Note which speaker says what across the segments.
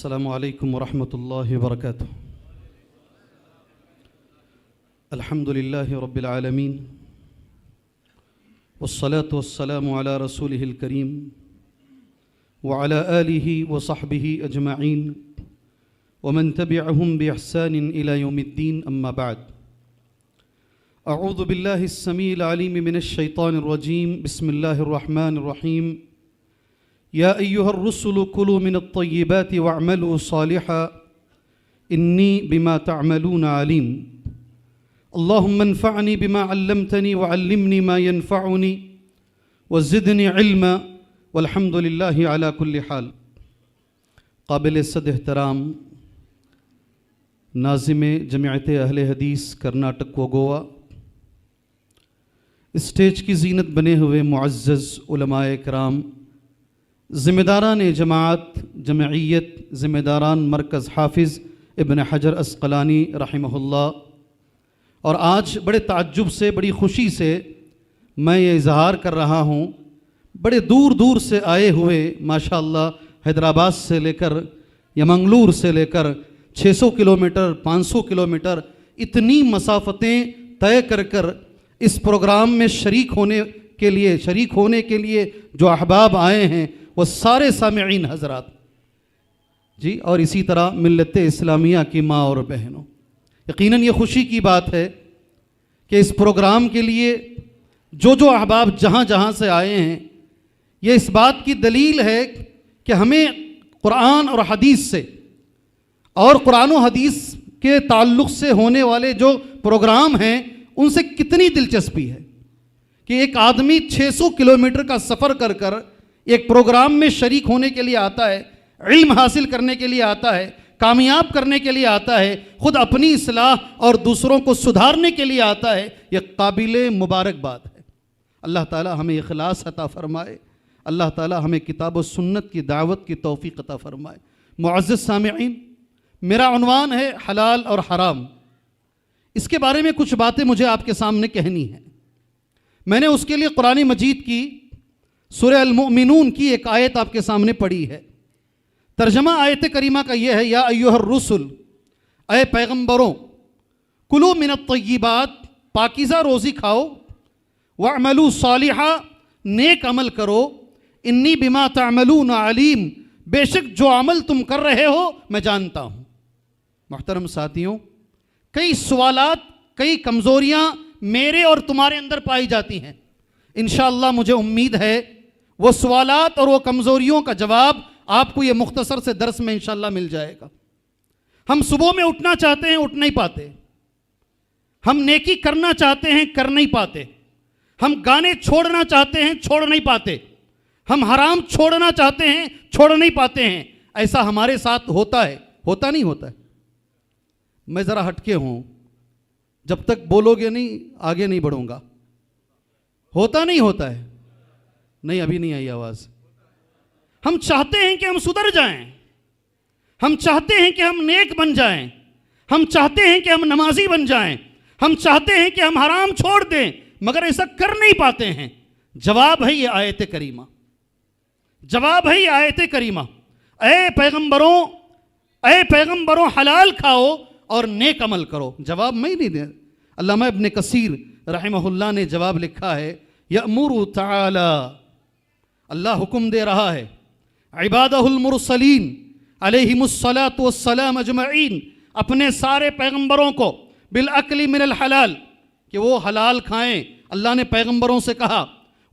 Speaker 1: السلام علیکم ورحمۃ اللہ وبرکاتہ۔ الحمد للہ رب العالمین والصلاة والسلام علی رسولہ الکریم وعلی آلہ وصحبہ اجمعین ومن تبعہم بإحسان الی یوم الدین، اما بعد۔ اعوذ باللہ السمیع العلیم من الشیطان الرجیم، بسم اللہ الرحمن الرحیم۔ یا ایہا الرسل کلوا من الطیبات واعملوا صالحا انی بما تعملون علیم۔ اللہم انفعنی بما علمتنی وعلمنی ما ینفعنی وزدنی علما والحمد للہ علی کل حال۔ قابل صد احترام ناظم جمعیت اہل حدیث کرناٹک و گوا، اسٹیج کی زینت بنے ہوئے معزز علماء کرام، ذمہ داران جماعت جمعیت، ذمہ داران مرکز حافظ ابن حجر عسقلانی رحمہ اللہ، اور آج بڑے تعجب سے، بڑی خوشی سے میں یہ اظہار کر رہا ہوں، بڑے دور دور سے آئے ہوئے ماشاءاللہ، حیدرآباد سے لے کر یا منگلور سے لے کر 600 کلومیٹر 500 کلومیٹر اتنی مسافتیں طے کر کر اس پروگرام میں شریک ہونے کے لیے جو احباب آئے ہیں وہ سارے سامعین حضرات جی، اور اسی طرح ملت اسلامیہ کی ماں اور بہنوں، یقیناً یہ خوشی کی بات ہے کہ اس پروگرام کے لیے جو احباب جہاں سے آئے ہیں، یہ اس بات کی دلیل ہے کہ ہمیں قرآن اور حدیث سے اور قرآن و حدیث کے تعلق سے ہونے والے جو پروگرام ہیں ان سے کتنی دلچسپی ہے کہ ایک آدمی 600 کلومیٹر کا سفر کر کر ایک پروگرام میں شریک ہونے کے لیے آتا ہے، علم حاصل کرنے کے لیے آتا ہے، کامیاب کرنے کے لیے آتا ہے، خود اپنی اصلاح اور دوسروں کو سدھارنے کے لیے آتا ہے، یہ قابل مبارک بات ہے۔ اللہ تعالی ہمیں اخلاص عطا فرمائے، اللہ تعالی ہمیں کتاب و سنت کی دعوت کی توفیق عطا فرمائے۔ معزز سامعین، میرا عنوان ہے حلال اور حرام۔ اس کے بارے میں کچھ باتیں مجھے آپ کے سامنے کہنی ہیں۔ میں نے اس کے لیے قرآن مجید کی سورہ المؤمنون کی ایک آیت آپ کے سامنے پڑھی ہے۔ ترجمہ آیت کریمہ کا یہ ہے، یا ایھا الرسل، اے پیغمبروں، کلوا من الطیبات، پاکیزہ روزی کھاؤ، واعملوا صالحا، نیک عمل کرو، انی بما تعملون علیم، بے شک جو عمل تم کر رہے ہو میں جانتا ہوں۔ محترم ساتھیوں، کئی سوالات، کئی کمزوریاں میرے اور تمہارے اندر پائی جاتی ہیں۔ انشاءاللہ مجھے امید ہے وہ سوالات اور وہ کمزوریوں کا جواب آپ کو یہ مختصر سے درس میں انشاءاللہ مل جائے گا۔ ہم صبح میں اٹھنا چاہتے ہیں، اٹھ نہیں پاتے۔ ہم نیکی کرنا چاہتے ہیں، کر نہیں پاتے۔ ہم گانے چھوڑنا چاہتے ہیں، چھوڑ نہیں پاتے۔ ہم حرام چھوڑنا چاہتے ہیں، چھوڑ نہیں پاتے ہیں۔ ایسا ہمارے ساتھ ہوتا ہے، ہوتا نہیں ہوتا ہے؟ میں ذرا ہٹ کے ہوں، جب تک بولو گے نہیں آگے نہیں بڑھوں گا۔ ہوتا نہیں ہوتا ہے؟ نہیں، ابھی نہیں آئی آواز۔ ہم چاہتے ہیں کہ ہم سدھر جائیں، ہم چاہتے ہیں کہ ہم نیک بن جائیں، ہم چاہتے ہیں کہ ہم نمازی بن جائیں، ہم چاہتے ہیں کہ ہم حرام چھوڑ دیں، مگر ایسا کر نہیں پاتے ہیں۔ جواب ہے یہ آیت کریمہ، جواب ہے یہ آیت کریمہ، اے پیغمبروں حلال کھاؤ اور نیک عمل کرو۔ جواب میں نہیں دے، علامہ ابن کثیر رحمہ اللہ نے جواب لکھا ہے، یأمر تعالی، اللہ حکم دے رہا ہے، عبادہ المرسلین علیہم الصلاۃ والسلام اجمعین، اپنے سارے پیغمبروں کو، بالاکل من الحلال، کہ وہ حلال کھائیں۔ اللہ نے پیغمبروں سے کہا،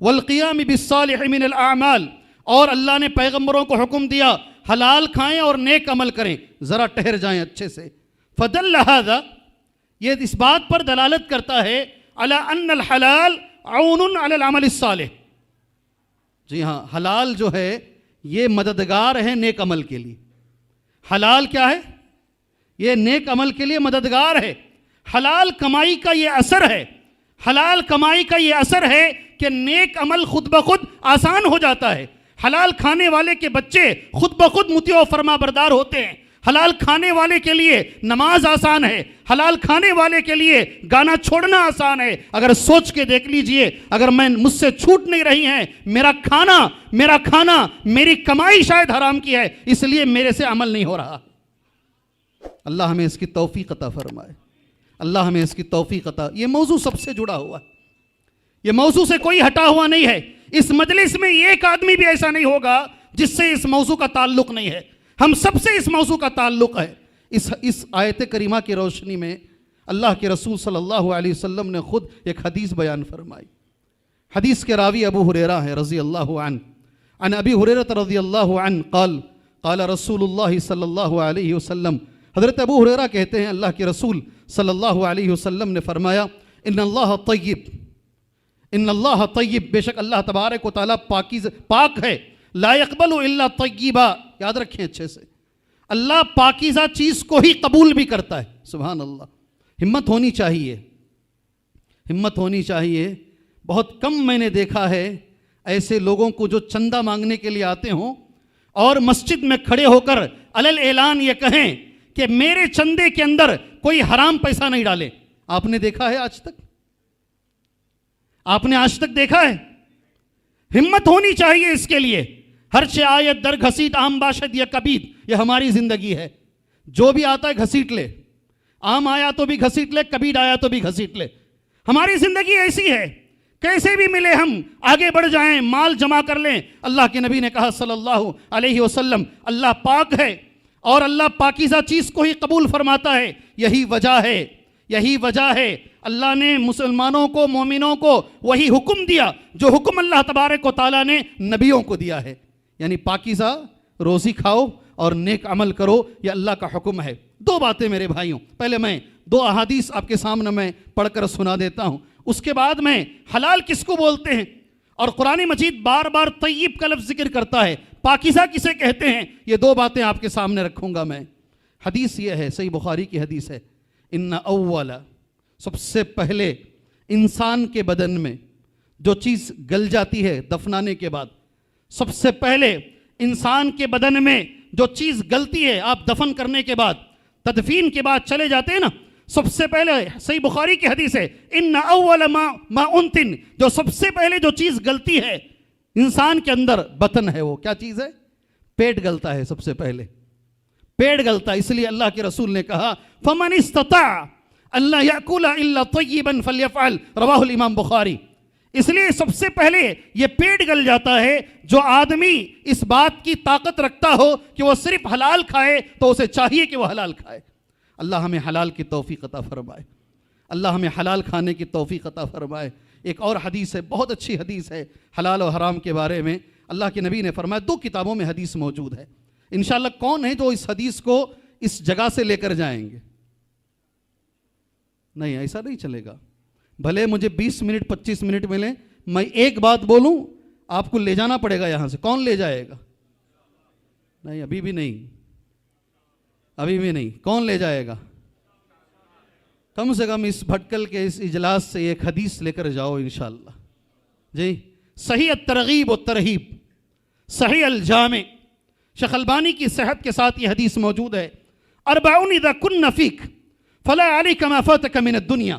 Speaker 1: والقیام بالصالح من الاعمال، اور اللہ نے پیغمبروں کو حکم دیا حلال کھائیں اور نیک عمل کریں۔ ذرا ٹھہر جائیں اچھے سے۔ فدل ھذا، یہ اس بات پر دلالت کرتا ہے، علی ان الحلال عون علی العمل الصالح۔ جی ہاں، حلال جو ہے یہ مددگار ہے نیک عمل کے لیے۔ حلال کیا ہے؟ یہ نیک عمل کے لیے مددگار ہے۔ حلال کمائی کا یہ اثر ہے، حلال کمائی کا یہ اثر ہے کہ نیک عمل خود بخود آسان ہو جاتا ہے۔ حلال کھانے والے کے بچے خود بخود مطیع و فرما بردار ہوتے ہیں۔ حلال کھانے والے کے لیے نماز آسان ہے، حلال کھانے والے کے لیے گانا چھوڑنا آسان ہے۔ اگر سوچ کے دیکھ لیجئے، اگر مجھ سے چھوٹ نہیں رہی ہیں، میرا کھانا میری کمائی شاید حرام کی ہے، اس لیے میرے سے عمل نہیں ہو رہا۔ اللہ ہمیں اس کی توفیق عطا فرمائے، اللہ ہمیں اس کی توفیق عطا۔ یہ موضوع سب سے جڑا ہوا ہے، یہ موضوع سے کوئی ہٹا ہوا نہیں ہے۔ اس مجلس میں ایک آدمی بھی ایسا نہیں ہوگا جس سے اس موضوع کا تعلق نہیں ہے، ہم سب سے اس موضوع کا تعلق ہے۔ اس آیت کریمہ کی روشنی میں اللہ کے رسول صلی اللہ علیہ وسلم نے خود ایک حدیث بیان فرمائی۔ حدیث کے راوی ابو ہریرہ ہے رضی اللہ عنہ، عن ابی ہریرہ رضی اللہ عنہ قال قال رسول اللہ صلی اللہ علیہ وسلم، حضرت ابو ہریرہ کہتے ہیں اللہ کے رسول صلی اللہ علیہ وسلم نے فرمایا، ان اللہ طیب، بے شک اللہ تبارک و تعالیٰ پاک ہے، لا يقبل الا طیبا، یاد رکھیں اچھے سے، اللہ پاکیزہ چیز کو ہی قبول بھی کرتا ہے۔ سبحان اللہ، ہمت ہونی چاہیے، ہمت ہونی چاہیے۔ بہت کم میں نے دیکھا ہے ایسے لوگوں کو جو چندہ مانگنے کے لیے آتے ہوں اور مسجد میں کھڑے ہو کر علل اعلان یہ کہیں کہ میرے چندے کے اندر کوئی حرام پیسہ نہیں ڈالے۔ آپ نے دیکھا ہے آج تک؟ آپ نے آج تک دیکھا ہے؟ ہمت ہونی چاہیے اس کے لیے۔ ہر چہ آیت در گھسیٹ عام باشد یا کبید، یہ ہماری زندگی ہے، جو بھی آتا ہے گھسیٹ لے، عام آیا تو بھی گھسیٹ لے، کبید آیا تو بھی گھسیٹ لے۔ ہماری زندگی ایسی ہے، کیسے بھی ملے ہم آگے بڑھ جائیں، مال جمع کر لیں۔ اللہ کے نبی نے کہا صلی اللہ علیہ وسلم، اللہ پاک ہے اور اللہ پاکیزہ چیز کو ہی قبول فرماتا ہے۔ یہی وجہ ہے اللہ نے مسلمانوں کو، مومنوں کو وہی حکم دیا جو حکم اللہ تبارک و تعالیٰ نے نبیوں کو دیا ہے، یعنی پاکیزہ روزی کھاؤ اور نیک عمل کرو، یہ اللہ کا حکم ہے۔ دو باتیں میرے بھائیوں، پہلے میں دو احادیث آپ کے سامنے میں پڑھ کر سنا دیتا ہوں، اس کے بعد میں حلال کس کو بولتے ہیں، اور قرآن مجید بار بار طیب کا لفظ ذکر کرتا ہے، پاکیزہ کسے کہتے ہیں، یہ دو باتیں آپ کے سامنے رکھوں گا میں۔ حدیث یہ ہے، صحیح بخاری کی حدیث ہے، ان اول، سب سے پہلے انسان کے بدن میں جو چیز گل جاتی ہے دفنانے کے بعد، سب سے پہلے انسان کے بدن میں جو چیز گلتی ہے آپ دفن کرنے کے بعد، تدفین کے بعد چلے جاتے ہیں نا، سب سے پہلے صحیح بخاری کی حدیث ہے، ان اول ما انتن، جو سب سے پہلے جو چیز گلتی ہے انسان کے اندر بطن ہے، وہ کیا چیز ہے؟ پیٹ گلتا ہے، سب سے پہلے پیٹ گلتا ہے۔ اس لیے اللہ کے رسول نے کہا فمن استطاع اللہ یأکل الا طیبا فلیفعل، رواہ الامام بخاری۔ اس لیے سب سے پہلے یہ پیٹ گل جاتا ہے، جو آدمی اس بات کی طاقت رکھتا ہو کہ وہ صرف حلال کھائے تو اسے چاہیے کہ وہ حلال کھائے۔ اللہ ہمیں حلال کی توفیق عطا فرمائے، اللہ ہمیں حلال کھانے کی توفیق عطا فرمائے۔ ایک اور حدیث ہے، بہت اچھی حدیث ہے حلال و حرام کے بارے میں، اللہ کے نبی نے فرمایا، دو کتابوں میں حدیث موجود ہے، انشاءاللہ کون ہے جو اس حدیث کو اس جگہ سے لے کر جائیں گے؟ نہیں، ایسا نہیں چلے گا، بھلے مجھے 20 منٹ 25 منٹ ملیں، میں ایک بات بولوں آپ کو لے جانا پڑے گا یہاں سے۔ کون لے جائے گا؟ نہیں، ابھی بھی نہیں، کون لے جائے گا؟ کم سے کم اس بھٹکل کے اس اجلاس سے ایک حدیث لے کر جاؤ انشاءاللہ۔ جی، صحیح الترغیب و ترہیب، صحیح الجامع، شیخ البانی کی صحت کے ساتھ یہ حدیث موجود ہے، اربعون اذا کن فیک فلا علیک ما فاتک من الدنیا،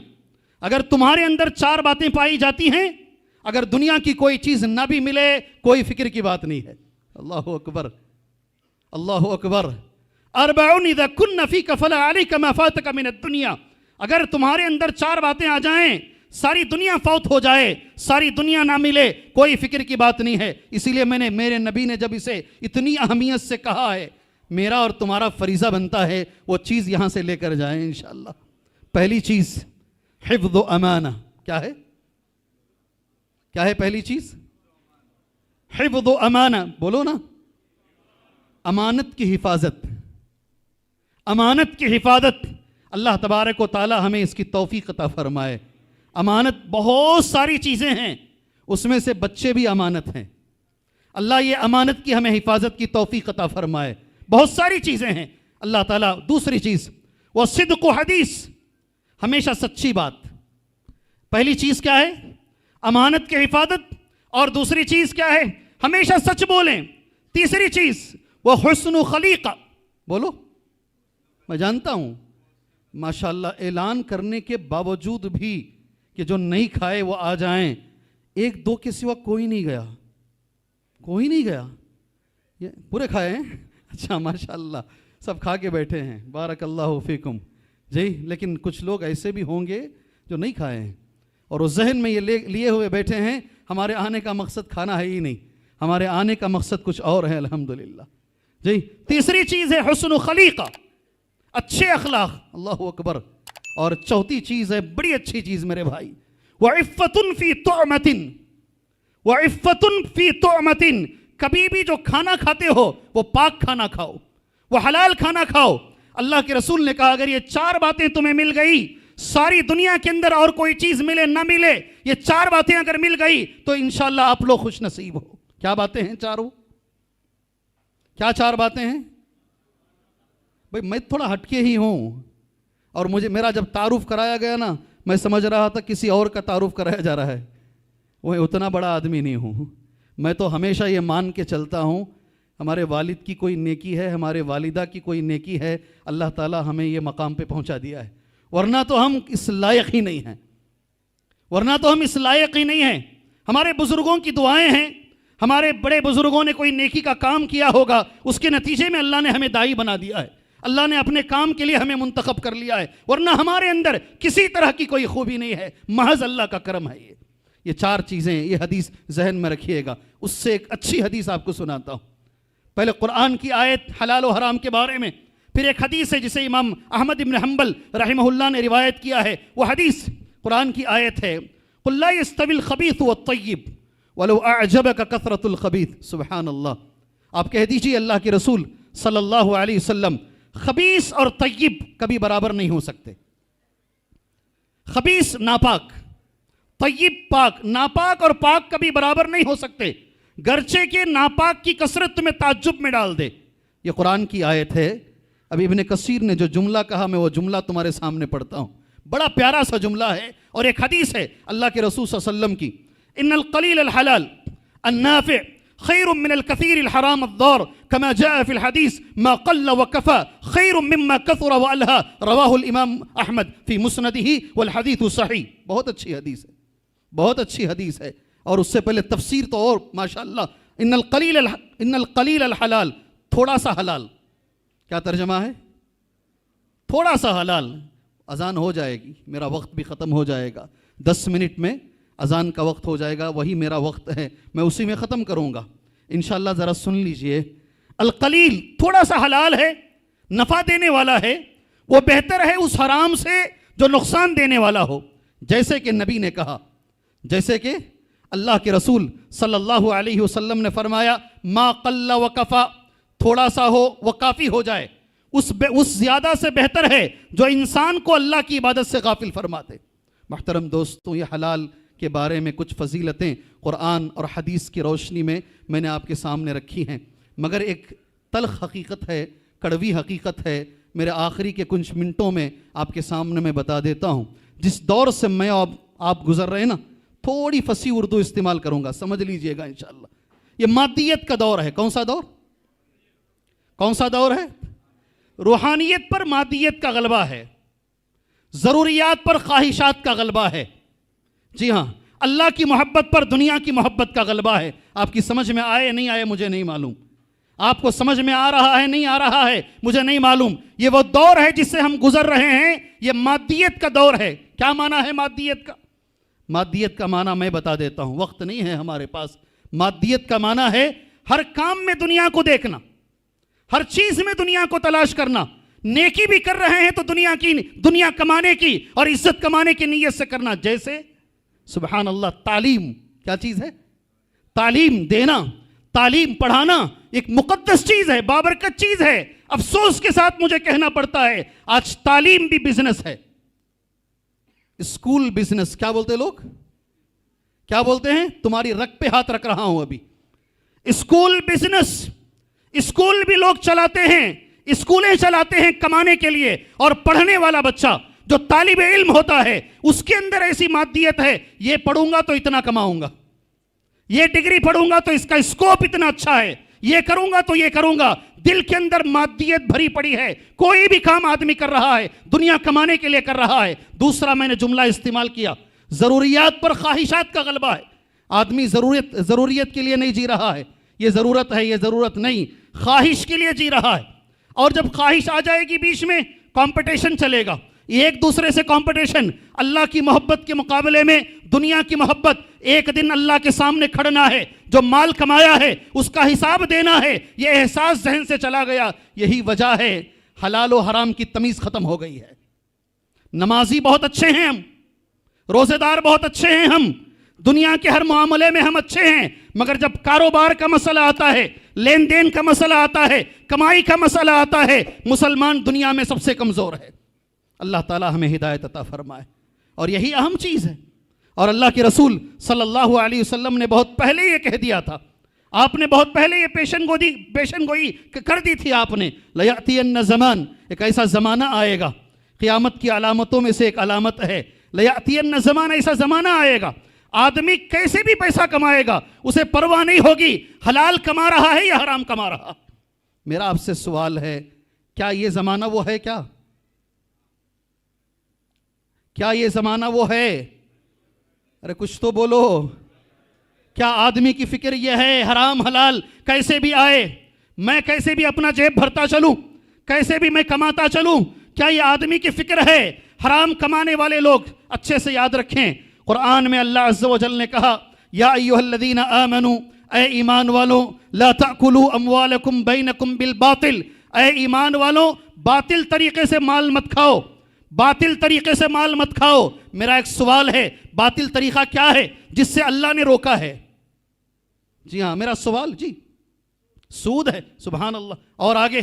Speaker 1: اگر تمہارے اندر 4 باتیں پائی جاتی ہیں، اگر دنیا کی کوئی چیز نہ بھی ملے کوئی فکر کی بات نہیں ہے۔ اللہ اکبر، اللہ اکبر، اربعون اذا کن فیک فلا علیک ما فاتک من الدنیا، اگر تمہارے اندر 4 باتیں آ جائیں، ساری دنیا فوت ہو جائے، ساری دنیا نہ ملے، کوئی فکر کی بات نہیں ہے۔ اسی لیے میرے نبی نے جب اسے اتنی اہمیت سے کہا ہے، میرا اور تمہارا فریضہ بنتا ہے وہ چیز یہاں سے لے کر جائیں انشاءاللہ۔ پہلی چیز حفظ و امانہ، کیا ہے؟ کیا ہے پہلی چیز؟ حفظ و امانہ، بولو نا، امانت کی حفاظت، امانت کی حفاظت۔ اللہ تبارک و تعالی ہمیں اس کی توفیق عطا فرمائے۔ امانت بہت ساری چیزیں ہیں، اس میں سے بچے بھی امانت ہیں، اللہ یہ امانت کی ہمیں حفاظت کی توفیق عطا فرمائے۔ بہت ساری چیزیں ہیں اللہ تعالیٰ۔ دوسری چیز وہ صدق و حدیث، ہمیشہ سچی بات۔ پہلی چیز کیا ہے؟ امانت کی حفاظت، اور دوسری چیز کیا ہے؟ ہمیشہ سچ بولیں۔ تیسری چیز وہ حسن و خلیقہ، بولو میں جانتا ہوں ماشاءاللہ اعلان کرنے کے باوجود بھی کہ جو نہیں کھائے وہ آ جائیں، ایک دو کے سوا کوئی نہیں گیا، کوئی نہیں گیا. یہ پورے کھائے ہیں؟ اچھا ماشاءاللہ سب کھا کے بیٹھے ہیں، بارک اللہ فیکم جی. لیکن کچھ لوگ ایسے بھی ہوں گے جو نہیں کھائے ہیں اور وہ ذہن میں یہ لیے ہوئے بیٹھے ہیں ہمارے آنے کا مقصد کھانا ہے ہی نہیں، ہمارے آنے کا مقصد کچھ اور ہے. الحمدللہ جی. تیسری چیز ہے حسن خلیقہ، اچھے اخلاق، اللہ اکبر. اور چوتھی چیز ہے بڑی اچھی چیز میرے بھائی، وعفۃ فی طعمۃ، وعفۃ فی طعمۃ. کبھی بھی جو کھانا کھاتے ہو وہ پاک کھانا کھاؤ، وہ حلال کھانا کھاؤ. اللہ کے رسول نے کہا اگر یہ 4 باتیں تمہیں مل گئی، ساری دنیا کے اندر اور کوئی چیز ملے نہ ملے، یہ 4 باتیں اگر مل گئی تو انشاءاللہ آپ لوگ خوش نصیب ہو. کیا باتیں ہیں چاروں؟ کیا 4 باتیں ہیں؟ بھئی میں تھوڑا ہٹکے ہی ہوں، اور میرا جب تعارف کرایا گیا نا، میں سمجھ رہا تھا کسی اور کا تعارف کرایا جا رہا ہے. وہ اتنا بڑا آدمی نہیں ہوں. میں تو ہمیشہ یہ مان کے چلتا ہوں ہمارے والد کی کوئی نیکی ہے، ہمارے والدہ کی کوئی نیکی ہے، اللہ تعالیٰ ہمیں یہ مقام پہ پہنچا دیا ہے. ورنہ تو ہم اس لائق ہی نہیں ہیں، ورنہ تو ہم اس لائق ہی نہیں ہیں. ہمارے بزرگوں کی دعائیں ہیں، ہمارے بڑے بزرگوں نے کوئی نیکی کا کام کیا ہوگا، اس کے نتیجے میں اللہ نے ہمیں داعی بنا دیا ہے، اللہ نے اپنے کام کے لیے ہمیں منتخب کر لیا ہے. ورنہ ہمارے اندر کسی طرح کی کوئی خوبی نہیں ہے، محض اللہ کا کرم ہے. یہ 4 چیزیں، یہ حدیث ذہن میں رکھیے گا. اس سے ایک اچھی حدیث آپ کو سناتا ہوں. پہلے قرآن کی آیت حلال و حرام کے بارے میں، پھر ایک حدیث ہے جسے امام احمد بن حنبل رحمہ اللہ نے روایت کیا ہے. وہ حدیث قرآن کی آیت ہے، قُلْ لَا يَسْتَوِي الْخَبِيثُ وَالطَّيِّبُ وَلَوْ أَعْجَبَكَ كَثْرَةُ الْخَبِيثِ. سبحان اللہ. آپ کہہ دیجئے اللہ کے رسول صلی اللہ علیہ وسلم، خبیث اور طیب کبھی برابر نہیں ہو سکتے. خبیث ناپاک، طیب پاک. ناپاک اور پاک کبھی برابر نہیں ہو سکتے، گرچہ کہ ناپاک کی کثرت تمہیں تعجب میں ڈال دے. یہ قرآن کی آیت ہے. ابھی ابن کثیر نے جو جملہ کہا میں وہ جملہ تمہارے سامنے پڑھتا ہوں. بڑا پیارا سا جملہ ہے اور ایک حدیث ہے اللہ کے رسول صلی اللہ علیہ وسلم کی. ان القلیل الحلال النافع خیر من الكثير الحرام الضار كما جاء في الحديث ما قل وكفى خير مما كثر وألهى. رواه الامام احمد في مسنده والحديث صحیح. بہت اچھی حدیث ہے، بہت اچھی حدیث ہے. اور اس سے پہلے تفسیر تو اور ماشاءاللہ. ان القلیل الحلال، تھوڑا سا حلال. کیا ترجمہ ہے؟ تھوڑا سا حلال. اذان ہو جائے گی، میرا وقت بھی ختم ہو جائے گا. 10 منٹ میں اذان کا وقت ہو جائے گا، وہی میرا وقت ہے، میں اسی میں ختم کروں گا انشاءاللہ. ذرا سن لیجئے. القلیل تھوڑا سا حلال ہے، نفع دینے والا ہے. وہ بہتر ہے اس حرام سے جو نقصان دینے والا ہو. جیسے کہ نبی نے کہا، جیسے کہ اللہ کے رسول صلی اللہ علیہ وسلم نے فرمایا ما قل وکفا، تھوڑا سا ہو وہ کافی ہو جائے، اس زیادہ سے بہتر ہے جو انسان کو اللہ کی عبادت سے غافل فرماتے. محترم دوستوں، یہ حلال کے بارے میں کچھ فضیلتیں قرآن اور حدیث کی روشنی میں نے آپ کے سامنے رکھی ہیں. مگر ایک تلخ حقیقت ہے، کڑوی حقیقت ہے. میرے آخری کے کچھ منٹوں میں آپ کے سامنے میں بتا دیتا ہوں. جس دور سے میں آپ گزر رہے ہیں نا، تھوڑی فصیح اردو استعمال کروں گا، سمجھ لیجئے گا انشاءاللہ. یہ مادیت کا دور ہے. کون سا دور؟ کون سا دور ہے؟ روحانیت پر مادیت کا غلبہ ہے، ضروریات پر خواہشات کا غلبہ ہے. جی ہاں، اللہ کی محبت پر دنیا کی محبت کا غلبہ ہے. آپ کی سمجھ میں آئے نہیں آئے مجھے نہیں معلوم، آپ کو سمجھ میں آ رہا ہے نہیں آ رہا ہے مجھے نہیں معلوم. یہ وہ دور ہے جس سے ہم گزر رہے ہیں، یہ مادیت کا دور ہے. کیا معنی ہے مادیت کا؟ مادیت کا معنی میں بتا دیتا ہوں، وقت نہیں ہے ہمارے پاس. مادیت کا معنی ہے ہر کام میں دنیا کو دیکھنا، ہر چیز میں دنیا کو تلاش کرنا. نیکی بھی کر رہے ہیں تو دنیا کمانے کی اور عزت کمانے کی نیت سے کرنا. جیسے سبحان اللہ، تعلیم کیا چیز ہے؟ تعلیم دینا، تعلیم پڑھانا ایک مقدس چیز ہے، بابرکت چیز ہے. افسوس کے ساتھ مجھے کہنا پڑتا ہے آج تعلیم بھی بزنس ہے. اسکول بزنس کیا بولتے لوگ؟ کیا بولتے ہیں؟ تمہاری رگ پہ ہاتھ رکھ رہا ہوں ابھی. اسکول بزنس، اسکول بھی لوگ چلاتے ہیں، اسکولیں چلاتے ہیں کمانے کے لیے. اور پڑھنے والا بچہ جو طالب علم ہوتا ہے اس کے اندر ایسی مادیت ہے، یہ پڑھوں گا تو اتنا کماؤں گا، یہ ڈگری پڑھوں گا تو اس کا اسکوپ اتنا اچھا ہے،
Speaker 2: یہ کروں گا تو یہ کروں گا. دل کے اندر مادیت بھری پڑی ہے. کوئی بھی کام آدمی کر رہا ہے دنیا کمانے کے لیے کر رہا ہے. دوسرا میں نے جملہ استعمال کیا, ضروریات پر خواہشات کا غلبہ ہے. آدمی ضروریت کے لیے نہیں جی رہا ہے, یہ ضرورت ہے یہ ضرورت نہیں, خواہش کے لیے جی رہا ہے. اور جب خواہش آ جائے گی بیچ میں کمپٹیشن چلے گا, ایک دوسرے سے کمپٹیشن. اللہ کی محبت کے مقابلے میں دنیا کی محبت. ایک دن اللہ کے سامنے کھڑنا ہے, جو مال کمایا ہے اس کا حساب دینا ہے. یہ احساس ذہن سے چلا گیا. یہی وجہ ہے حلال و حرام کی تمیز ختم ہو گئی ہے. نمازی بہت اچھے ہیں ہم, روزے دار بہت اچھے ہیں ہم, دنیا کے ہر معاملے میں ہم اچھے ہیں, مگر جب کاروبار کا مسئلہ آتا ہے, لین دین کا مسئلہ آتا ہے, کمائی کا مسئلہ آتا ہے, مسلمان دنیا میں سب سے کمزور ہے. اللہ تعالی ہمیں ہدایت عطا فرمائے. اور یہی اہم چیز ہے. اور اللہ کے رسول صلی اللہ علیہ وسلم نے بہت پہلے یہ کہہ دیا تھا, آپ نے بہت پہلے یہ پیشن گوئی کر دی تھی آپ نے. لَيَأْتِيَنَّ زمان, ایک ایسا زمانہ آئے گا, قیامت کی علامتوں میں سے ایک علامت ہے. لَيَأْتِيَنَّ زمان, ایسا زمانہ آئے گا آدمی کیسے بھی پیسہ کمائے گا, اسے پرواہ نہیں ہوگی حلال کما رہا ہے یا حرام کما رہا. میرا آپ سے سوال ہے, کیا یہ زمانہ وہ ہے؟ کیا یہ زمانہ وہ ہے؟ ارے کچھ تو بولو. کیا آدمی کی فکر یہ ہے حرام حلال کیسے بھی آئے, میں کیسے بھی اپنا جیب بھرتا چلوں, کیسے بھی میں کماتا چلوں؟ کیا یہ آدمی کی فکر ہے؟ حرام کمانے والے لوگ اچھے سے یاد رکھیں, قرآن میں اللہ عز و جل نے کہا, یا ایھا الذین آمنوا, اے ایمان والوں, لا تأکلوا اموالکم بینکم بالباطل, اے ایمان والوں باطل طریقے سے مال مت کھاؤ, باطل طریقے سے مال مت کھاؤ. میرا ایک سوال ہے, باطل طریقہ کیا ہے جس سے اللہ نے روکا ہے؟ جی ہاں میرا سوال, جی سود ہے. سبحان اللہ. اور آگے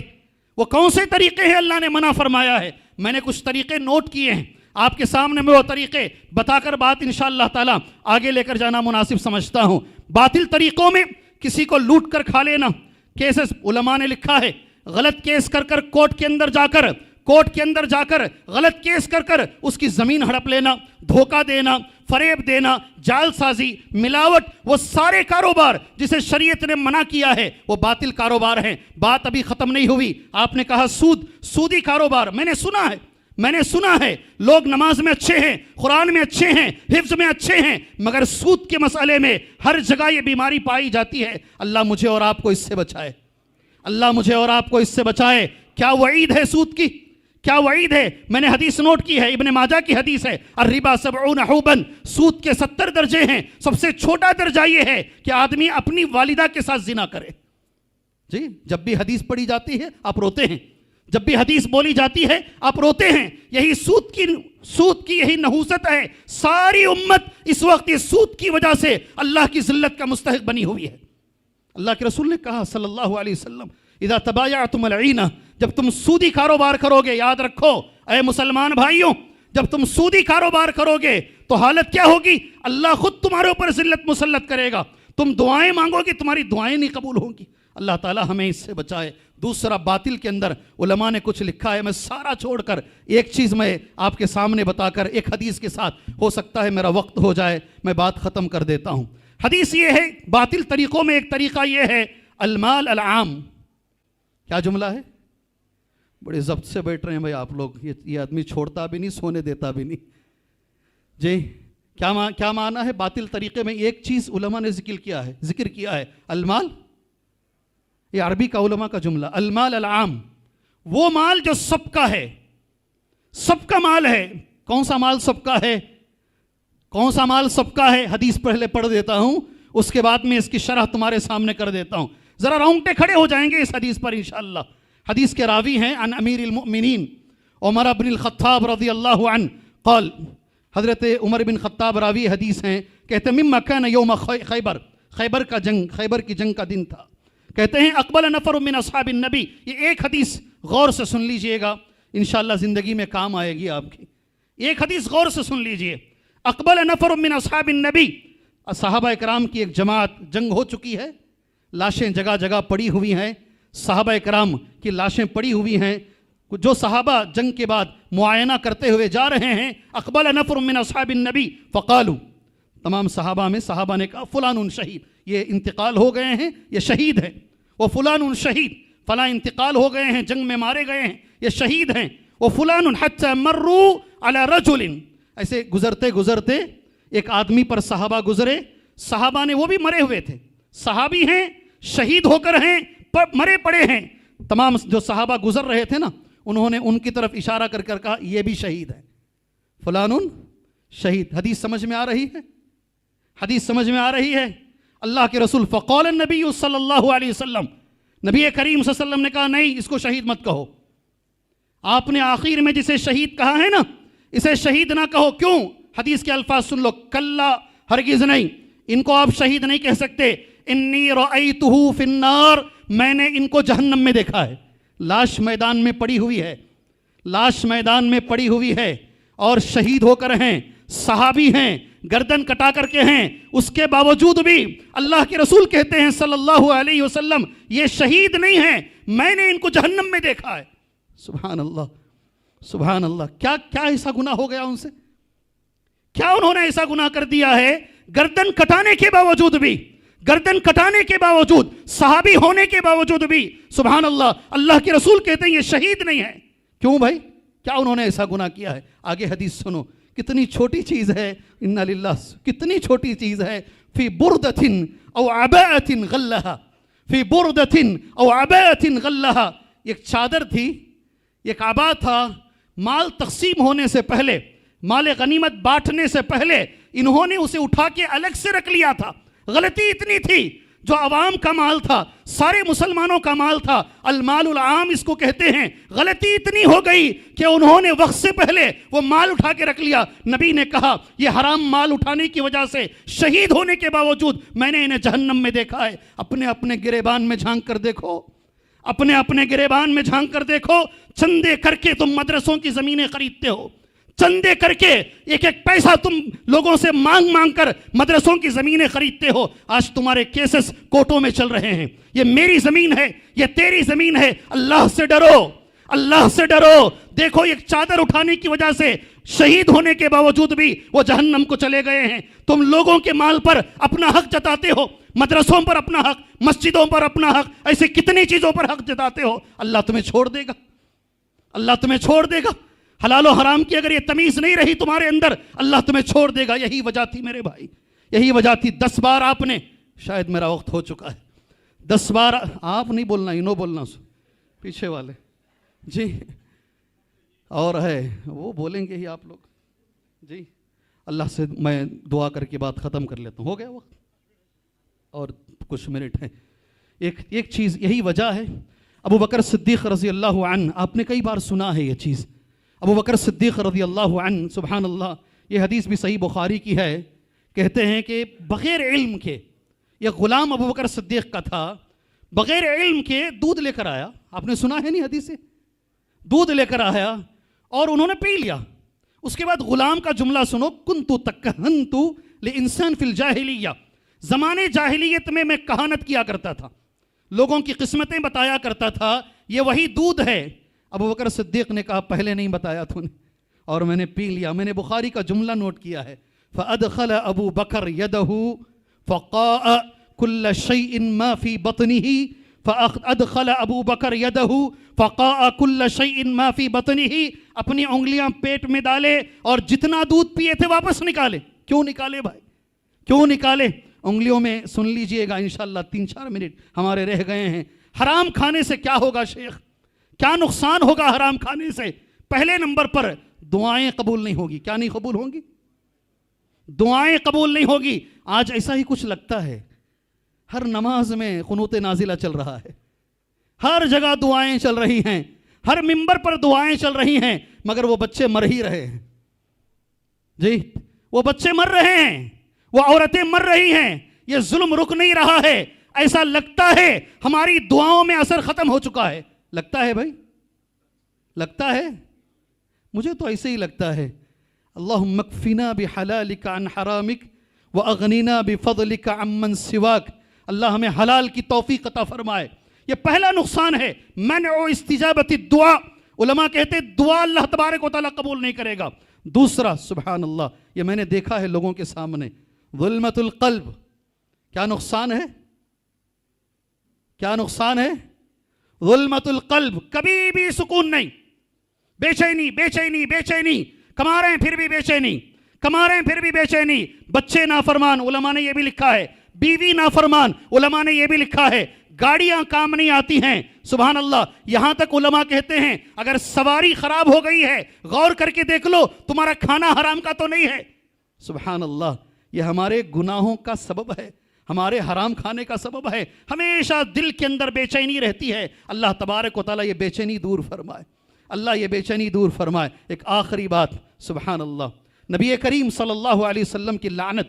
Speaker 2: وہ کون سے طریقے ہیں اللہ نے منع فرمایا ہے؟ میں نے کچھ طریقے نوٹ کیے ہیں, آپ کے سامنے میں وہ طریقے بتا کر بات انشاءاللہ تعالی آگے لے کر جانا مناسب سمجھتا ہوں. باطل طریقوں میں کسی کو لوٹ کر کھا لینا. کیسز علماء نے لکھا ہے, غلط کیس کر کر کورٹ کے اندر جا کر غلط کیس کر کر اس کی زمین ہڑپ لینا, دھوکہ دینا, فریب دینا, جال سازی, ملاوٹ, وہ سارے کاروبار جسے شریعت نے منع کیا ہے وہ باطل کاروبار ہیں. بات ابھی ختم نہیں ہوئی. آپ نے کہا سودی کاروبار. میں نے سنا ہے لوگ نماز میں اچھے ہیں, قرآن میں اچھے ہیں, حفظ میں اچھے ہیں, مگر سود کے مسئلے میں ہر جگہ یہ بیماری پائی جاتی ہے. اللہ مجھے اور آپ کو اس سے بچائے, اللہ مجھے اور آپ کو اس سے بچائے. کیا وعید ہے سود کی, کیا وعید ہے؟ میں نے حدیث نوٹ کی ہے, ابن ماجہ کی حدیث ہے, الربا 70 حوباً, سود کے 70 درجے ہیں. سب سے چھوٹا درجہ یہ ہے کہ آدمی اپنی والدہ کے ساتھ زنا کرے. جی جب بھی حدیث پڑھی جاتی ہے آپ روتے ہیں, جب بھی حدیث بولی جاتی ہے آپ روتے ہیں. یہی سود کی یہی نحوست ہے. ساری امت اس وقت اس سود کی وجہ سے اللہ کی ذلت کا مستحق بنی ہوئی ہے. اللہ کے رسول نے کہا صلی اللہ علیہ وسلم, اذا تبایعتم العینہ, جب تم سودی کاروبار کرو گے, یاد رکھو اے مسلمان بھائیوں, جب تم سودی کاروبار کرو گے تو حالت کیا ہوگی؟ اللہ خود تمہارے اوپر ذلت مسلط کرے گا. تم دعائیں مانگو گے, تمہاری دعائیں نہیں قبول ہوں گی. اللہ تعالی ہمیں اس سے بچائے. دوسرا باطل کے اندر علماء نے کچھ لکھا ہے, میں سارا چھوڑ کر ایک چیز میں آپ کے سامنے بتا کر ایک حدیث کے ساتھ, ہو سکتا ہے میرا وقت ہو جائے, میں بات ختم کر دیتا ہوں. حدیث یہ ہے, باطل طریقوں میں ایک طریقہ یہ ہے المال العام. کیا جملہ ہے؟ بڑے ضبط سے بیٹھ رہے ہیں بھائی آپ لوگ, یہ آدمی چھوڑتا بھی نہیں, سونے دیتا بھی نہیں. جی کیا معنی ہے باطل طریقے میں؟ ایک چیز علماء نے ذکر کیا ہے المال. یہ عربی کا علماء کا جملہ, المال العام, وہ مال جو سب کا ہے, سب کا مال ہے. کون سا مال سب کا ہے؟ کون سا مال سب کا ہے؟ حدیث پہلے پڑھ دیتا ہوں, اس کے بعد میں اس کی شرح تمہارے سامنے کر دیتا ہوں. ذرا رونگٹے کھڑے ہو جائیں گے اس حدیث پر انشاءاللہ. حدیث کے راوی ہیں عن امیر المؤمنین عمر بن الخطاب رضی اللہ عنہ قال, حضرت عمر بن خطاب راوی حدیث ہیں, کہتے ہیں مما کان یوم خیبر کی جنگ کا دن تھا. کہتے ہیں اقبل نفر من اصحاب النبی. یہ ایک حدیث غور سے سن لیجئے گا, انشاءاللہ زندگی میں کام آئے گی آپ کی. ایک حدیث غور سے سن لیجئے. اقبل نفر من اصحاب النبی, صحابہ اکرام کی ایک جماعت, جنگ ہو چکی ہے, لاشیں جگہ جگہ پڑی ہوئی ہیں, صحابہ اکرام کی لاشیں پڑی ہوئی ہیں. جو صحابہ جنگ کے بعد معائنہ کرتے ہوئے جا رہے ہیں, اقبل نفر من اصحاب النبی فقالوا, تمام صحابہ میں صحابہ نے کہا فلان شہید, یہ انتقال ہو گئے ہیں, یہ شہید ہیں. وہ فلان شہید، فلاں انتقال ہو گئے ہیں، جنگ میں مارے گئے ہیں، یہ شہید ہیں، وہ فلان حتی مروا علی رجل، ایسے گزرتے گزرتے ایک آدمی پر صحابہ گزرے، صحابہ نے، وہ بھی مرے ہوئے تھے، صحابی ہیں، شہید ہو کر ہیں، مرے پڑے ہیں، تمام جو صحابہ گزر رہے تھے نا انہوں نے ان کی طرف اشارہ کر کر کہا یہ بھی شہید ہے، فلان شہید۔ حدیث سمجھ میں آ رہی ہے؟ حدیث سمجھ میں آ رہی ہے؟ اللہ کے رسول فقال النبی صلی اللہ علیہ وسلم، نبی کریم صلی اللہ علیہ وسلم نے کہا نہیں، اس کو شہید مت کہو۔ آپ نے آخر میں جسے شہید کہا ہے نا، اسے شہید نہ کہو۔ کیوں؟ حدیث کے الفاظ سن لو، کلا، ہرگز نہیں، ان کو آپ شہید نہیں کہہ سکتے۔ انی رأیتہ فی النار، میں نے ان کو جہنم میں دیکھا ہے، لاش میدان میں پڑی ہوئی ہے، لاش میدان میں پڑی ہوئی ہے، اور شہید ہو کر ہیں، صحابی ہیں، گردن کٹا کر کے ہیں، اس کے باوجود بھی اللہ کے رسول کہتے ہیں صلی اللہ علیہ وسلم یہ شہید نہیں ہیں، میں نے ان کو جہنم میں دیکھا ہے۔ سبحان اللہ، سبحان اللہ۔ کیا ایسا گناہ ہو گیا ان سے؟ کیا انہوں نے ایسا گناہ کر دیا ہے؟ گردن کٹانے کے باوجود بھی، گردن کٹانے کے باوجود، صحابی ہونے کے باوجود بھی، سبحان اللہ، اللہ کے رسول کہتے ہیں یہ شہید نہیں ہے۔ کیوں بھائی؟ کیا انہوں نے ایسا گناہ کیا ہے؟ آگے حدیث سنو، کتنی چھوٹی چیز ہے، انا للہ، کتنی چھوٹی چیز ہے۔ فی بردۃ او عباءۃ غلھا، فی بردۃ او عباءۃ غلھا، ایک چادر تھی، ایک عبا تھا، مال تقسیم ہونے سے پہلے، مال غنیمت بانٹنے سے پہلے انہوں نے اسے اٹھا کے الگ سے رکھ لیا تھا۔ غلطی اتنی تھی، جو عوام کا مال تھا، سارے مسلمانوں کا مال تھا، المال العام اس کو کہتے ہیں، غلطی اتنی ہو گئی کہ انہوں نے وقت سے پہلے وہ مال اٹھا کے رکھ لیا۔ نبی نے کہا یہ حرام مال اٹھانے کی وجہ سے شہید ہونے کے باوجود میں نے انہیں جہنم میں دیکھا ہے۔ اپنے اپنے گریبان میں جھانک کر دیکھو، اپنے اپنے گریبان میں جھانک کر دیکھو، چندے کر کے تم مدرسوں کی زمینیں خریدتے ہو، چندے کر کے ایک ایک پیسہ تم لوگوں سے مانگ مانگ کر مدرسوں کی زمینیں خریدتے ہو۔ آج تمہارے کیسز کورٹوں میں چل رہے ہیں، یہ میری زمین ہے، یہ تیری زمین ہے۔ اللہ سے ڈرو، اللہ سے ڈرو۔ دیکھو ایک چادر اٹھانے کی وجہ سے شہید ہونے کے باوجود بھی وہ جہنم کو چلے گئے ہیں۔ تم لوگوں کے مال پر اپنا حق جتاتے ہو، مدرسوں پر اپنا حق، مسجدوں پر اپنا حق، ایسے کتنی چیزوں پر حق جتاتے ہو۔ اللہ تمہیں چھوڑ دے گا، اللہ تمہیں چھوڑ دے گا۔ حلال و حرام کی اگر یہ تمیز نہیں رہی تمہارے اندر، اللہ تمہیں چھوڑ دے گا۔ یہی وجہ تھی میرے بھائی، یہی وجہ تھی۔ 10 بار آپ نے، شاید میرا وقت ہو چکا ہے، 10 بار آپ نہیں بولنا، انہوں بولنا، پیچھے والے جی، اور ہے وہ بولیں گے ہی آپ لوگ جی۔ اللہ سے میں دعا کر کے بات ختم کر لیتا ہوں، ہو گیا وقت اور کچھ منٹ ہیں۔ ایک چیز، یہی وجہ ہے ابو بکر صدیق رضی اللہ عنہ، آپ نے کئی بار سنا ہے یہ چیز، ابو بکر صدیق رضی اللہ عنہ، سبحان اللہ، یہ حدیث بھی صحیح بخاری کی ہے، کہتے ہیں کہ بغیر علم کے، یہ غلام ابو بکر صدیق کا تھا، بغیر علم کے دودھ لے کر آیا، آپ نے سنا ہے نہیں حدیث سے، دودھ لے کر آیا اور انہوں نے پی لیا۔ اس کے بعد غلام کا جملہ سنو، کنتو تکہنتو لانسان فی الجاہلیہ، زمانے جاہلیت میں کہانت کیا کرتا تھا، لوگوں کی قسمتیں بتایا کرتا تھا، یہ وہی دودھ ہے۔ ابو بکر صدیق نے کہا پہلے نہیں بتایا تو نے، اور میں نے پی لیا۔ میں نے بخاری کا جملہ نوٹ کیا ہے، فَأَدْخَلَ أَبُو بَكْرَ يَدَهُ فَقَاءَ كُلَّ شَيْءٍ مَا فِي بَطْنِهِ، فَأَدْخَلَ أَبُو بَكْرَ يَدَهُ فَقَاءَ كُلَّ شَيْءٍ مَا فِي بَطْنِهِ، اپنی انگلیاں پیٹ میں ڈالے اور جتنا دودھ پیے تھے واپس نکالے۔ کیوں نکالے بھائی؟ کیوں نکالے؟ انگلیوں میں سن لیجئے گا انشاءاللہ، 3-4 منٹ ہمارے رہ گئے ہیں۔ حرام کھانے سے کیا ہوگا شیخ؟ کیا نقصان ہوگا حرام کھانے سے؟ پہلے نمبر پر دعائیں قبول نہیں ہوگی۔ کیا نہیں قبول ہوں گی؟ دعائیں قبول نہیں ہوگی۔ آج ایسا ہی کچھ لگتا ہے، ہر نماز میں قنوت نازلہ چل رہا ہے، ہر جگہ دعائیں چل رہی ہیں، ہر ممبر پر دعائیں چل رہی ہیں، مگر وہ بچے مر ہی رہے ہیں جی، وہ بچے مر رہے ہیں، وہ عورتیں مر رہی ہیں، یہ ظلم رک نہیں رہا ہے۔ ایسا لگتا ہے ہماری دعاؤں میں اثر ختم ہو چکا ہے۔ لگتا ہے بھائی، لگتا ہے، مجھے تو ایسے ہی لگتا ہے۔ اللہم اکفنا بحلالک عن حرامک واغنینا بفضلک عمن سواک، اللہ ہمیں حلال کی توفیق عطا فرمائے۔ یہ پہلا نقصان ہے، منع استجابت الدعاء، علماء کہتے ہیں دعا اللہ تبارک و تعالیٰ قبول نہیں کرے گا۔ دوسرا، سبحان اللہ، یہ میں نے دیکھا ہے لوگوں کے سامنے، ظلمت القلب۔ کیا نقصان ہے؟ کیا نقصان ہے؟ ظلمت القلب، کبھی بھی سکون نہیں، بے چینی بے چینی بے چینی، کما رہے ہیں پھر بھی بے چینی، کما رہے ہیں پھر بھی بے چینی، بچے نافرمان، علماء نے یہ بھی لکھا ہے، بیوی نافرمان، علماء نے یہ بھی لکھا ہے، گاڑیاں کام نہیں آتی ہیں، سبحان اللہ، یہاں تک علماء کہتے ہیں اگر سواری خراب ہو گئی ہے غور کر کے دیکھ لو تمہارا کھانا حرام کا تو نہیں ہے۔ سبحان اللہ، یہ ہمارے گناہوں کا سبب ہے، ہمارے حرام کھانے کا سبب ہے، ہمیشہ دل کے اندر بے چینی رہتی ہے۔ اللہ تبارک و تعالیٰ یہ بے چینی دور فرمائے، اللہ یہ بے چینی دور فرمائے۔ ایک آخری بات، سبحان اللہ، نبی کریم صلی اللہ علیہ وسلم کی لعنت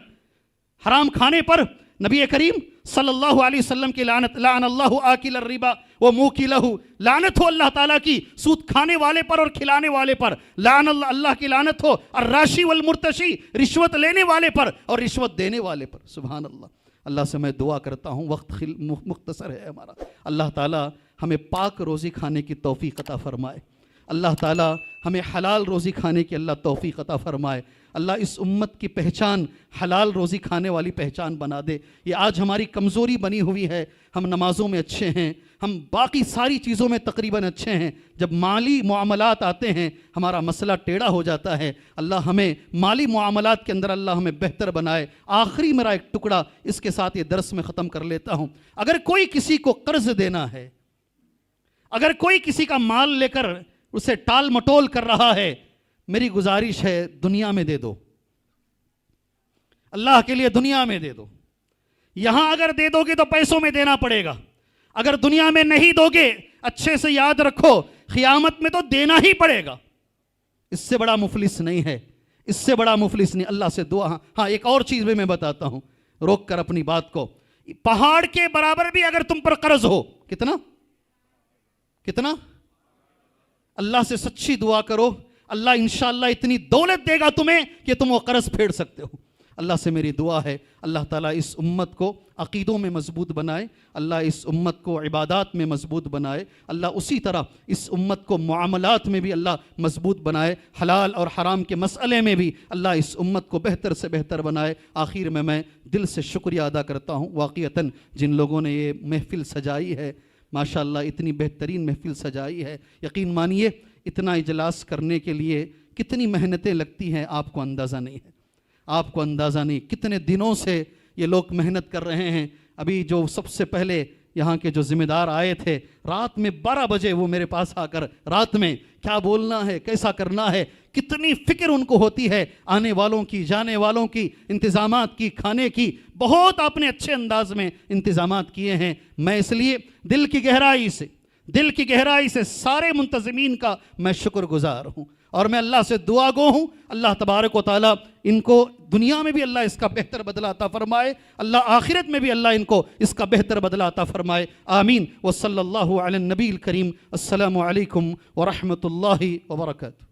Speaker 2: حرام کھانے پر، نبی کریم صلی اللہ علیہ وسلم کی لعنت، لعن اللہ آکل الربا وموکلہ، لعنت ہو اللہ تعالیٰ کی سود کھانے والے پر اور کھلانے والے پر، لعن اللہ کی لعنت ہو الراشی والمرتشی، رشوت لینے والے پر اور رشوت دینے والے پر۔ سبحان اللہ، اللہ سے میں دعا کرتا ہوں، وقت مختصر ہے ہمارا، اللہ تعالیٰ ہمیں پاک روزی کھانے کی توفیق عطا فرمائے، اللہ تعالیٰ ہمیں حلال روزی کھانے کی اللہ توفیق عطا فرمائے، اللہ اس امت کی پہچان حلال روزی کھانے والی پہچان بنا دے۔ یہ آج ہماری کمزوری بنی ہوئی ہے، ہم نمازوں میں اچھے ہیں، ہم باقی ساری چیزوں میں تقریباً اچھے ہیں، جب مالی معاملات آتے ہیں ہمارا مسئلہ ٹیڑھا ہو جاتا ہے۔ اللہ ہمیں مالی معاملات کے اندر اللہ ہمیں بہتر بنائے۔ آخری میرا ایک ٹکڑا اس کے ساتھ یہ درس میں ختم کر لیتا ہوں۔ اگر کوئی کسی کو قرض دینا ہے، اگر کوئی کسی کا مال لے کر اسے ٹال مٹول کر رہا ہے، میری گزارش ہے دنیا میں دے دو، اللہ کے لیے دنیا میں دے دو۔ یہاں اگر دے دو گے تو پیسوں میں دینا پڑے گا، اگر دنیا میں نہیں دو گے اچھے سے یاد رکھو قیامت میں تو دینا ہی پڑے گا۔ اس سے بڑا مفلس نہیں ہے، اس سے بڑا مفلس نہیں۔ اللہ سے دعا، ہاں ایک اور چیز بھی میں بتاتا ہوں روک کر اپنی بات کو، پہاڑ کے برابر بھی اگر تم پر قرض ہو، کتنا کتنا، اللہ سے سچی دعا کرو، اللہ انشاءاللہ اتنی دولت دے گا تمہیں کہ تم وہ قرض پھیڑ سکتے ہو۔ اللہ سے میری دعا ہے اللہ تعالیٰ اس امت کو عقیدوں میں مضبوط بنائے، اللہ اس امت کو عبادات میں مضبوط بنائے، اللہ اسی طرح اس امت کو معاملات میں بھی اللہ مضبوط بنائے، حلال اور حرام کے مسئلے میں بھی اللہ اس امت کو بہتر سے بہتر بنائے۔ آخر میں دل سے شکریہ ادا کرتا ہوں واقعتاً جن لوگوں نے یہ محفل سجائی ہے، ماشاءاللہ اتنی بہترین محفل سجائی ہے، یقین مانیے اتنا اجلاس کرنے کے لیے کتنی محنتیں لگتی ہیں آپ کو اندازہ نہیں ہے، آپ کو اندازہ نہیں، کتنے دنوں سے یہ لوگ محنت کر رہے ہیں۔ ابھی جو سب سے پہلے یہاں کے جو ذمہ دار آئے تھے، رات میں 12 بجے وہ میرے پاس آ کر رات میں کیا بولنا ہے، کیسا کرنا ہے، کتنی فکر ان کو ہوتی ہے آنے والوں کی، جانے والوں کی، انتظامات کی، کھانے کی، بہت آپ نے اچھے انداز میں انتظامات کیے ہیں۔ میں اس لیے دل کی گہرائی سے سارے منتظمین کا میں شکر گزار ہوں، اور میں اللہ سے دعا گو ہوں اللہ تبارک و تعالیٰ ان کو دنیا میں بھی اللہ اس کا بہتر بدلہ عطا فرمائے، اللہ آخرت میں بھی اللہ ان کو اس کا بہتر بدلہ عطا فرمائے، آمین۔ وصلی اللہ علی النبی الکریم۔ السلام علیکم ورحمۃ اللہ وبرکاتہ۔